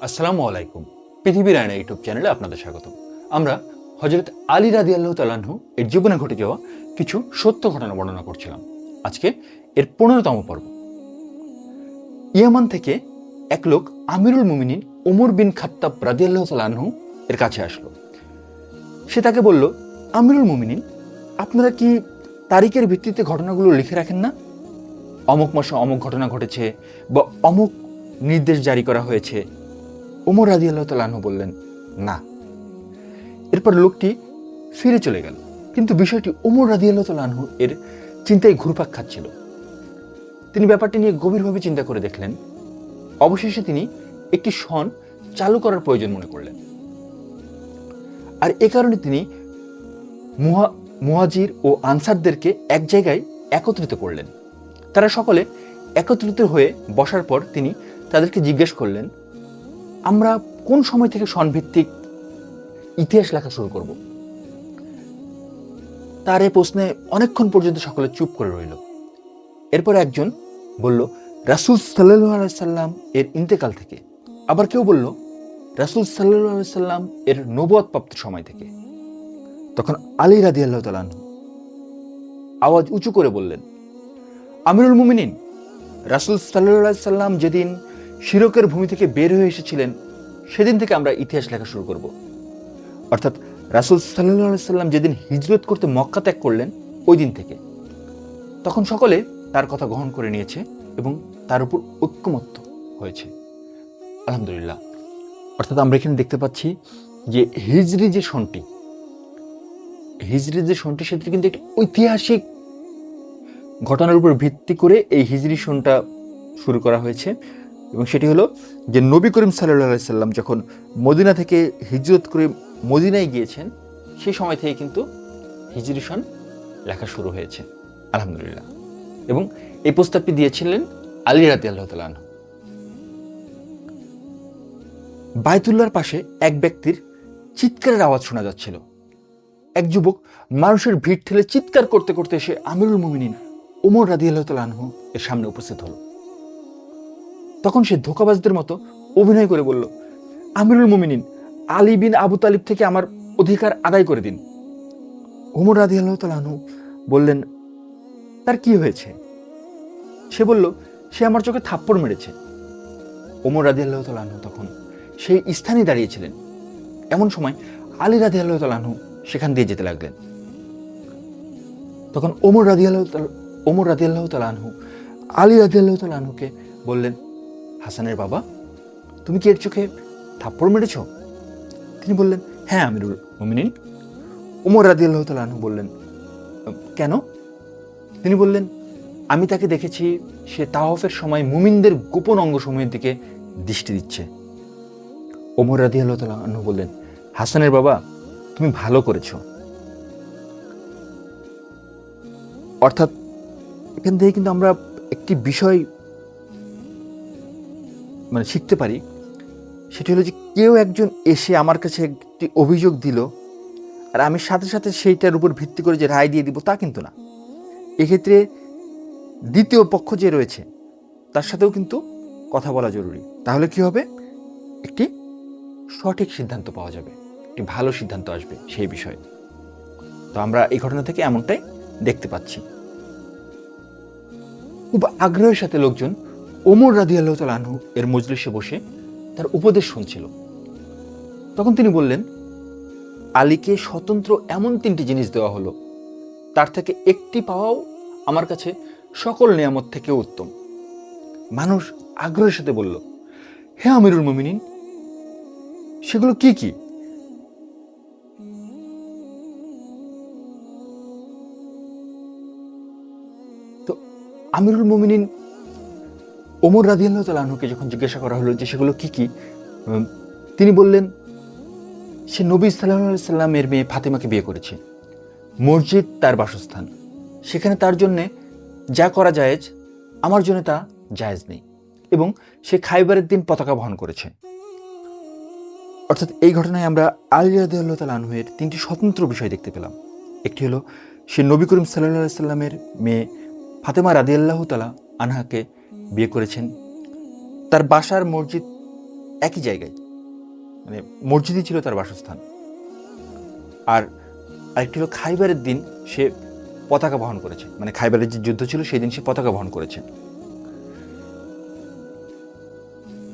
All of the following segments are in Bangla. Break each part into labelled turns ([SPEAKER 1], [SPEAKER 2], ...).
[SPEAKER 1] আসসালামু আলাইকুম। পৃথিবীর আয়না ইউটিউব চ্যানেলে আপনাদের স্বাগত। আমরা হযরত আলী রাদিয়াল্লাহু তাআলা আনহু এর জীবনে ঘটে যাওয়া কিছু সত্য ঘটনা বর্ণনা করছিলাম। আজকে এর 15তম পর্ব। ইয়ামান থেকে এক লোক আমিরুল মুমিনিন ওমর বিন খাত্তাব রাদিয়াল্লাহু তাআলা আনহু এর কাছে আসলো। সে তাকে বলল, আমিরুল মুমিনিন, আপনারা কি তারিখের ভিত্তিতে ঘটনাগুলো লিখে রাখেন না? অমুক মাসে অমুক ঘটনা ঘটেছে বা অমুক নির্দেশ জারি করা হয়েছে। ওমর রাদিয়াল্লাহু তাআলা আনহু বললেন, না। এরপর লোকটি ফিরে চলে গেল, কিন্তু বিষয়টি ওমর রাদিয়াল্লাহু তাআলা আনহু এর চিন্তায় ঘুরপাক খাচ্ছিল। তিনি ব্যাপারটি নিয়ে গভীরভাবে চিন্তা করে দেখলেন। অবশেষে তিনি একটি সন চালু করার প্রয়োজন মনে করলেন। আর এ কারণে তিনি মুহাজির ও আনসারদেরকে এক জায়গায় একত্রিত করলেন। তারা সকলে একত্রিত হয়ে বসার পর তিনি তাদেরকে জিজ্ঞেস করলেন, আমরা কোন সময় থেকে সনভিত্তিক ইতিহাস লেখা শুরু করব? তার এই প্রশ্নে অনেকক্ষণ পর্যন্ত সকলে চুপ করে রইল। এরপর একজন বলল, রাসূল সাল্লাল্লাহু আলাইহি সাল্লাম এর ইন্তেকাল থেকে। আবার কেউ বলল, রাসূল সাল্লাল্লাহু আলাইহি সাল্লাম এর নবুয়ত প্রাপ্তির সময় থেকে। তখন আলী রাদিয়াল্লাহু তাআলা আনহু আওয়াজ উঁচু করে বললেন, আমিরুল মুমিনিন, রাসূল সাল্লাল্লাহু আলাইহি সাল্লাম যেদিন শিরকের ভূমি থেকে বের হয়ে এসেছিলেন সেদিন থেকে আমরা ইতিহাস লেখা শুরু করব। অর্থাৎ রাসূল সাল্লাল্লাহু আলাইহি সাল্লাম যেদিন হিজরত করতে মক্কা ত্যাগ করলেন ওই দিন থেকে। তখন সকলে তার কথা গ্রহণ করে নিয়েছে এবং তার উপর ঐক্যমত্য হয়েছে। আলহামদুলিল্লাহ। অর্থাৎ আমরা এখানে দেখতে পাচ্ছি যে হিজরি যে সনটি সেটি কিন্তু একটি ঐতিহাসিক ঘটনার উপর ভিত্তি করে এই হিজরি সনটা শুরু করা হয়েছে। এবং সেটি হলো যে নবী করিম সাল্লাল্লাহু আলাইহি সাল্লাম যখন মদিনা থেকে হিজরত করে মদিনায় গিয়েছেন সেই সময় থেকে কিন্তু হিজরি সন লেখা শুরু হয়েছে। আলহামদুলিল্লাহ। এবং এই প্রস্তাবটি দিয়েছিলেন আলী রাদিয়াল্লাহু তাআলা আনহু। বায়তুল্লাহর পাশে এক ব্যক্তির চিৎকারের আওয়াজ শোনা যাচ্ছিল। এক যুবক মানুষের ভিড় ঠেলে চিৎকার করতে করতে এসে আমিরুল মুমিনিন ওমর রাদিয়াল্লাহু তাআলা আনহু এর সামনে উপস্থিত হলো। তখন সে ধোঁকাবাজদের মতো অভিনয় করে বলল, আমিরুল মুমিনিন, আলী বিন আবু তালিব থেকে আমার অধিকার আদায় করে দিন। ওমর রাদিয়াল্লাহু তাআলা আনহু বললেন, তার কি হয়েছে? সে বলল, সে আমার চোখে থাপ্পড় মেরেছে। ওমর রাদিয়াল্লাহু তাআলা আনহু তখন সেই স্থানে দাঁড়িয়েছিলেন। এমন সময় আলী রাদিয়াল্লাহু তাআলা আনহু সেখান দিয়ে যেতে লাগলেন। তখন ওমর রাদিয়াল্লাহু তাআলা আনহু আলী রাদিয়াল্লাহু তাআলা আনহুকে বললেন, হাসানের বাবা, তুমি কি এর চোখে থাপ্পড় মেরেছ? তিনি বললেন, হ্যাঁ আমিরুল মুমিনিন। ওমর রাদিয়াল্লাহু তাআলা আনহু বললেন, কেন? তিনি বললেন, আমি তাকে দেখেছি সে তাওয়াফের সময় মুমিনদের গোপন অঙ্গসমূহের দিকে দৃষ্টি দিচ্ছে। ওমর রাদিয়াল্লাহু তাআলা আনহু বললেন, হাসানের বাবা, তুমি ভালো করেছো। অর্থাৎ এখান থেকে কিন্তু আমরা একটি বিষয় শিখতে পারি। সেটি হলো যে কেউ একজন এসে আমার কাছে একটি অভিযোগ দিল আর আমি সাথে সাথে সেইটার উপর ভিত্তি করে যে রায় দিয়ে দিব তা কিন্তু না। এক্ষেত্রে দ্বিতীয় পক্ষ যে রয়েছে তার সাথেও কিন্তু কথা বলা জরুরি। তাহলে কি হবে? একটি সঠিক সিদ্ধান্ত পাওয়া যাবে, একটি ভালো সিদ্ধান্ত আসবে সেই বিষয়ে। তো আমরা এই ঘটনা থেকে এমনটাই দেখতে পাচ্ছি। খুব আগ্রহের সাথে লোকজন ওমর রাদিয়াল্লাহু তাআলা আনহু এর মজলিসে বসে তার উপদেশ শুনছিল। তখন তিনি বললেন, আলীকে স্বতন্ত্র এমন 3টি জিনিস দেওয়া হলো, তার থেকে একটি পাওয়াও আমার কাছে সকল নিয়ামত থেকে উত্তম। মানুষ আগ্রহের সাথে বলল, হে আমিরুল মুমিনিন, সেগুলো কি কি? তো আমিরুল মুমিনিন ওমর রাদিয়াল্লাহু তাআলা আনহুকে যখন জিজ্ঞাসা করা হলো যে সেগুলো কি কি, তিনি বললেন, সে নবী সাল্লাল্লাহু আলাইহি সাল্লামের মেয়ে ফাতেমাকে বিয়ে করেছে। মসজিদ তার বাসস্থান, সেখানে তার জন্য যা করা জায়েজ আমার জন্য তা জায়েজ নেই। এবং সে খাইবারের দিন পতাকা বহন করেছে। অর্থাৎ এই ঘটনায় আমরা আলী রাদিয়াল্লাহু তাআলা আনহু এর 3টি স্বতন্ত্র বিষয় দেখতে পেলাম। একটি হলো সে নবী করিম সাল্লাল্লাহু আলাইহি সাল্লামের মেয়ে ফাতেমা রাদিয়াল্লাহু তাআলা আনহাকে বিয়ে করেছেন। তার বাসার মসজিদ একই জায়গায়, মানে মসজিদই ছিল তার বাসস্থান। আর আরেকটি হলো খাইবারের দিন সে পতাকা বহন করেছে, মানে খাইবারের যে যুদ্ধ ছিল সেই দিন সে পতাকা বহন করেছে।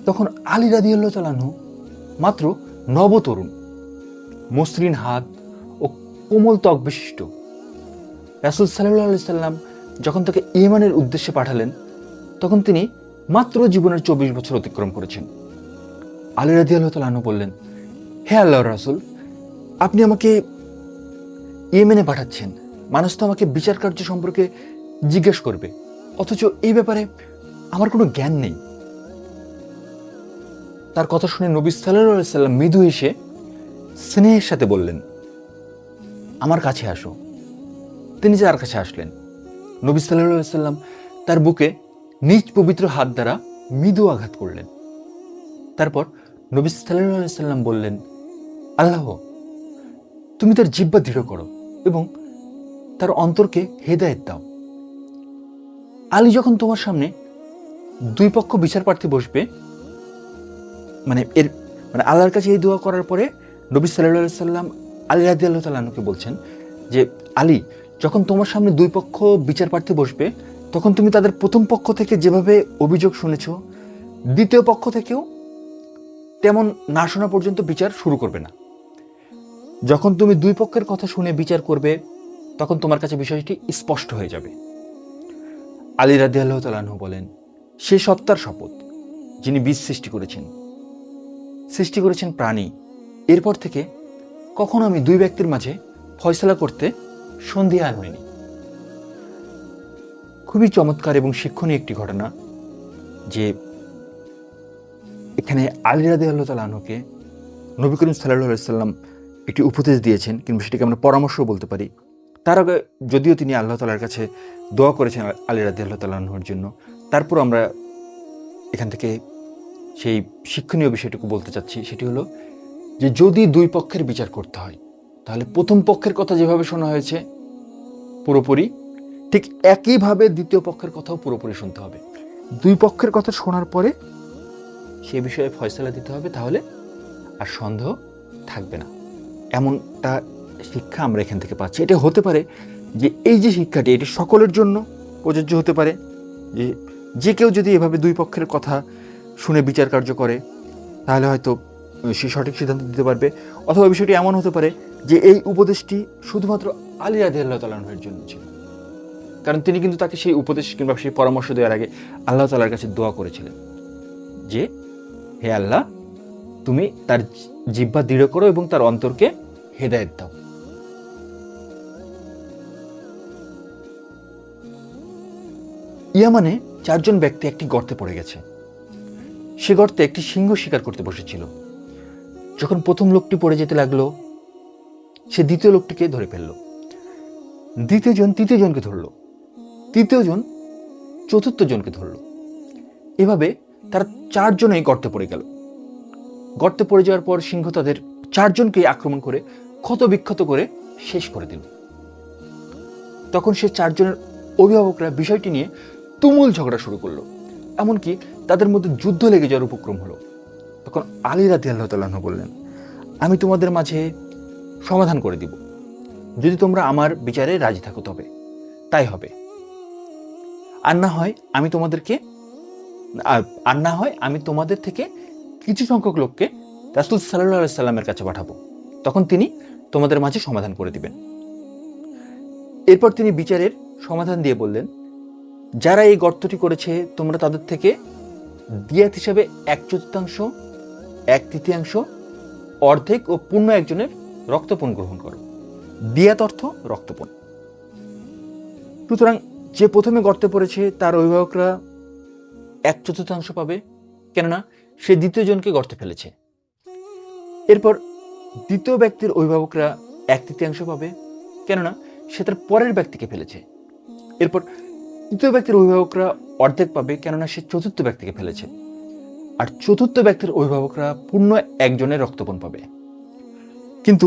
[SPEAKER 1] তখন আলী রাদিয়াল্লাহু তাআলা আনহু মাত্র নবতরুণ, মসৃণ হাত ও কোমল ত্বক বিশিষ্ট। রাসূল সাল্লাল্লাহু আলাইহি সাল্লাম যখন তাকে ইমানের উদ্দেশ্যে পাঠালেন তখন তিনি মাত্র জীবনের 24 বছর অতিক্রম করেছেন। আলী রাদিয়াল্লাহু তাআলা আনহু বললেন, হে আল্লাহর রাসূল, আপনি আমাকে ইয়েমেনে পাঠাচ্ছেন, মানুষ তো আমাকে বিচার কার্য সম্পর্কে জিজ্ঞেস করবে, অথচ এই ব্যাপারে আমার কোনো জ্ঞান নেই। তার কথা শুনে নবী সাল্লাল্লাহু আলাইহি সাল্লাম মৃদু হেসে স্নেহের সাথে বললেন, আমার কাছে আসো। তিনি যার কাছে আসলেন, নবী সাল্লাল্লাহু আলাইহি সাল্লাম তার বুকে নিজ পবিত্র হাত দ্বারা মৃদু আঘাত করলেন। তারপর নবী সাল্লাল্লাহু আলাইহি সাল্লাম বললেন, আল্লাহ, তুমি তার জিহ্বা দৃঢ় করো এবং তার অন্তরকে হেদায়েত দাও। আলী, যখন তোমার সামনে দুই পক্ষ বিচার প্রার্থী বসবে, মানে আল্লাহর কাছে এই দোয়া করার পরে নবী সাল্লাল্লাহু আলাইহি সাল্লাম আলী রাদিয়াল্লাহু তাআলা আনহুকে বলছেন যে, আলী, যখন তোমার সামনে দুই পক্ষ বিচার প্রার্থী বসবে তখন তুমি তাদের প্রথম পক্ষ থেকে যেভাবে অভিযোগ শুনেছো, দ্বিতীয় পক্ষ থেকেও তেমন না শোনা পর্যন্ত বিচার শুরু করবে না। যখন তুমি দুই পক্ষের কথা শুনে বিচার করবে তখন তোমার কাছে বিষয়টি স্পষ্ট হয়ে যাবে। আলী রাদিয়াল্লাহু তাআলা আনহু বলেন, সে সত্তার শপথ যিনি বীজ সৃষ্টি করেছেন প্রাণী, এরপর থেকে কখনো আমি দুই ব্যক্তির মাঝে ফয়সালা করতে সন্দিহান হইনি। খুবই চমৎকার এবং শিক্ষণীয় একটি ঘটনা যে এখানে আলী রাদিয়াল্লাহু তাআলা আনহুকে নবী করিম সাল্লাল্লাহু আলাইহি সাল্লাম একটি উপদেশ দিয়েছেন, কিংবা সেটাকে আমরা পরামর্শ বলতে পারি। তার আগে যদিও তিনি আল্লাহ তাআলার কাছে দোয়া করেছেন আলী রাদিয়াল্লাহু তাআলা আনহুর জন্য, তারপর আমরা এখান থেকে সেই শিক্ষণীয় বিষয়টুকু বলতে চাচ্ছি। সেটি হলো যে যদি দুই পক্ষের বিচার করতে হয় তাহলে প্রথম পক্ষের কথা যেভাবে শোনা হয়েছে পুরোপুরি, ঠিক একইভাবে দ্বিতীয় পক্ষের কথাও পুরোপুরি শুনতে হবে। দুই পক্ষের কথা শোনার পরে সে বিষয়ে ফয়সালা দিতে হবে, তাহলে আর সন্দেহ থাকবে না। এমনটা শিক্ষা আমরা এখান থেকে পাচ্ছি। এটা হতে পারে যে এই যে শিক্ষাটি, এটি সকলের জন্য প্রযোজ্য হতে পারে, যে কেউ যদি এভাবে দুই পক্ষের কথা শুনে বিচার কার্য করে তাহলে হয়তো সে সঠিক সিদ্ধান্ত দিতে পারবে। অথবা বিষয়টি এমন হতে পারে যে এই উপদেশটি শুধুমাত্র আলী রাদিয়াল্লাহু তাআলা আনহুর জন্য ছিল, কারণ তিনি কিন্তু তাকে সেই উপদেশ কিংবা সেই পরামর্শ দেওয়ার আগে আল্লাহ তাআলার কাছে দোয়া করেছিলেন যে, হে আল্লাহ, তুমি তার জিহ্বা দৃঢ় করো এবং তার অন্তরকে হেদায়েত দাও। ইয়ামানে 4 জন ব্যক্তি একটি গর্তে পড়ে গেছে। সে গর্তে একটি সিংহ শিকার করতে বসেছিল। যখন প্রথম লোকটি পড়ে যেতে লাগলো, সে দ্বিতীয় লোকটিকে ধরে ফেলল। দ্বিতীয় জন তৃতীয় জনকে ধরল, তৃতীয় জন চতুর্থ জনকে ধরল। এভাবে তারা 4 জনেই গর্তে পড়ে গেল। গর্তে পড়ে যাওয়ার পর সিংহ তাদের 4 জনকে আক্রমণ করে ক্ষত বিক্ষত করে শেষ করে দিল। তখন সে 4 জনের অভিভাবকরা বিষয়টি নিয়ে তুমুল ঝগড়া শুরু করলো, এমনকি তাদের মধ্যে যুদ্ধ লেগে যাওয়ার উপক্রম হলো। তখন আলী রাদিয়াল্লাহু তাআলা আনহু বললেন, আমি তোমাদের মাঝে সমাধান করে দিব, যদি তোমরা আমার বিচারে রাজি থাকো তবে তাই হবে, আর না হয় আমি তোমাদের থেকে কিছু সংখ্যক লোককে রাসূল সাল্লাল্লাহু আলাইহি সাল্লামের কাছে পাঠাবো, তখন তিনি তোমাদের মাঝে সমাধান করে দিবেন। এরপর তিনি বিচারের সমাধান দিয়ে বললেন, যারা এই গর্তটি করেছে তোমরা তাদের থেকে দিয়াত হিসাবে 1/4, 1/3, অর্ধেক ও পূর্ণ একজনের রক্তপণ গ্রহণ করো। দিয়াত অর্থ রক্তপণ। সুতরাং যে প্রথমে গর্তে পড়েছে তার অভিভাবকরা 1/4 পাবে, কেননা সে দ্বিতীয় জনকে গর্তে ফেলেছে। এরপর দ্বিতীয় ব্যক্তির অভিভাবকরা 1/3 পাবে, কেননা সে তার পরের ব্যক্তিকে ফেলেছে। এরপর তৃতীয় ব্যক্তির অভিভাবকরা অর্ধেক পাবে, কেননা সে চতুর্থ ব্যক্তিকে ফেলেছে। আর চতুর্থ ব্যক্তির অভিভাবকরা পূর্ণ একজনের রক্তপণ পাবে। কিন্তু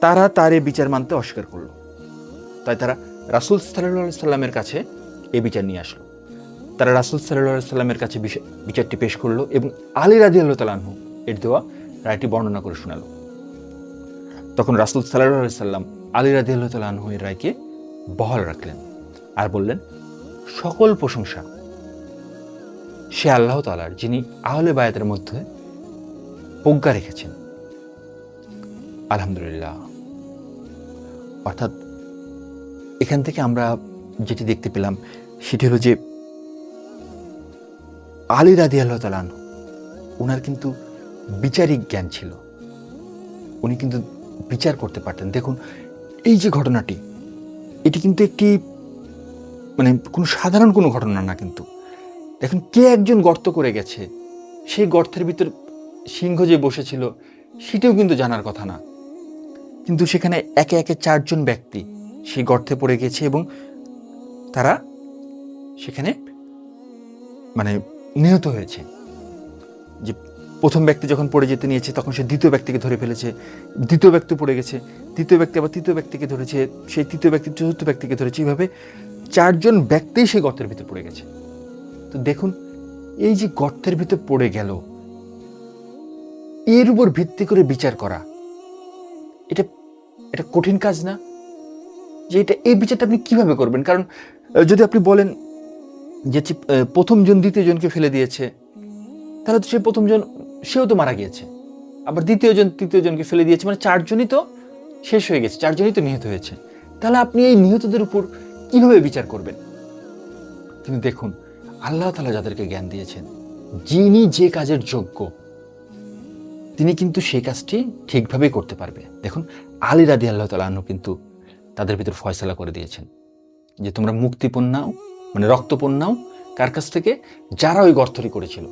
[SPEAKER 1] তারা তার এই বিচার মানতে অস্বীকার করল। তাই তারা রাসূল সাল্লাল্লাহু আলাইহি সাল্লামের কাছে এই বিচার নিয়ে আসলো। তারা রাসূল সাল্লাল্লাহু আলাইহি সাল্লামের কাছে বিচারটি পেশ করলো এবং আলী রাদিয়াল্লাহু তাআলা আনহু এর দেওয়া রায়টি বর্ণনা করে শোনালো। তখন রাসূল সাল্লাল্লাহু আলাইহি সাল্লাম আলী রাদিয়াল্লাহু তাআলা আনহু এর রায়কে বহাল রাখলেন আর বললেন, সকল প্রশংসা সে আল্লাহ তাআলার, যিনি আহলে বায়াতের মধ্যে প্রজ্ঞা রেখেছেন। আলহামদুলিল্লাহ। অর্থাৎ এখান থেকে আমরা যেটি দেখতে পেলাম সেটি হলো যে আলী রাদিয়াল্লাহু তাআলা আনহু ওনার কিন্তু বিচারিক জ্ঞান ছিল, উনি কিন্তু বিচার করতে পারতেন। দেখুন এই যে ঘটনাটি, এটি কিন্তু একটি মানে কোনো সাধারণ কোনো ঘটনা না। কিন্তু দেখুন কে একজন গর্ত করে গেছে, সেই গর্তের ভিতর সিংহ যে বসেছিল সেটাও কিন্তু জানার কথা না, কিন্তু সেখানে একে একে 4 জন ব্যক্তি সেই গর্তে পড়ে গেছে এবং তারা সেখানে মানে নিহত হয়েছে। যে প্রথম ব্যক্তি যখন পড়ে যেতে নিয়েছে তখন সে দ্বিতীয় ব্যক্তিকে ধরে ফেলেছে, দ্বিতীয় ব্যক্তি পড়ে গেছে, তৃতীয় ব্যক্তি আবার তৃতীয় ব্যক্তিকে ধরেছে, সেই তৃতীয় ব্যক্তি চতুর্থ ব্যক্তিকে ধরেছে, এইভাবে 4 জন ব্যক্তি সেই গর্তের ভিতর পড়ে গেছে। তো দেখুন এই যে গর্তের ভিতর পড়ে গেল, এর উপর ভিত্তি করে বিচার করা, এটা এটা কঠিন কাজ না? যে এই বিচারটা আপনি কিভাবে করবেন? কারণ যদি আপনি বলেন যে প্রথম জন দ্বিতীয় জনকে ফেলে দিয়েছে, তাহলে তো সেই প্রথম জন সেও তো মারা গিয়েছে, আবার দ্বিতীয় জন তৃতীয় জনকে ফেলে দিয়েছে, মানে 4 জনই তো শেষ হয়ে গেছে, 4 জনই তো নিহত হয়েছে। তাহলে আপনি এই নিহতদের উপর কিভাবে বিচার করবেন? কিন্তু দেখুন আল্লাহ তাআলা যাদেরকে জ্ঞান দিয়েছেন, যিনি যে কাজের যোগ্য তিনি কিন্তু সেই কাজটি ঠিকভাবেই করতে পারবে। দেখুন আলী রাদিয়াল্লাহু তাআলা আনহু কিন্তু তাদের ভিতর ফয়সালা করে দিয়েছেন যে তোমরা মুক্তিপণ নাও, মানে রক্তপণ নাও। কার কাছ থেকে? যারা ওই গর্তটি করেছিল।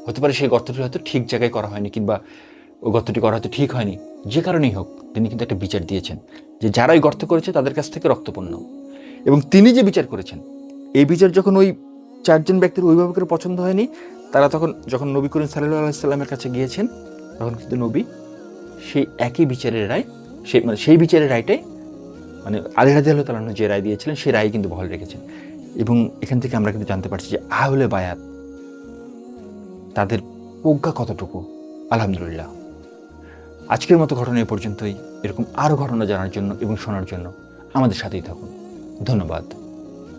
[SPEAKER 1] হতে পারে সেই গর্তটি হয়তো ঠিক জায়গায় করা হয়নি, কিংবা ওই গর্তটি করা হয়তো ঠিক হয়নি, যে কারণেই হোক তিনি কিন্তু একটা বিচার দিয়েছেন যে যারা ওই গর্ত করেছে তাদের কাছ থেকে রক্তপণ নাও। এবং তিনি যে বিচার করেছেন, এই বিচার যখন ওই 4 জন ব্যক্তির ওইভাবে করে পছন্দ হয়নি, তারা তখন যখন নবী করিম সাল্লাল্লাহু আলাইহি সাল্লামের কাছে গিয়েছেন, তখন কিন্তু নবী সেই একই বিচারের রায়, সেই বিচারের রায়টাই মানে আলী রাদিয়াল্লাহু তাআলা যে রায় দিয়েছিলেন সেই রায় কিন্তু বহাল রেখেছেন। এবং এখান থেকে আমরা কিন্তু জানতে পারছি যে আহলে বায়াত তাদের প্রজ্ঞা কতটুকু। আলহামদুলিল্লাহ। আজকের মতো ঘটনা এ পর্যন্তই। এরকম আরও ঘটনা জানার জন্য এবং শোনার জন্য আমাদের সাথেই থাকুন। ধন্যবাদ।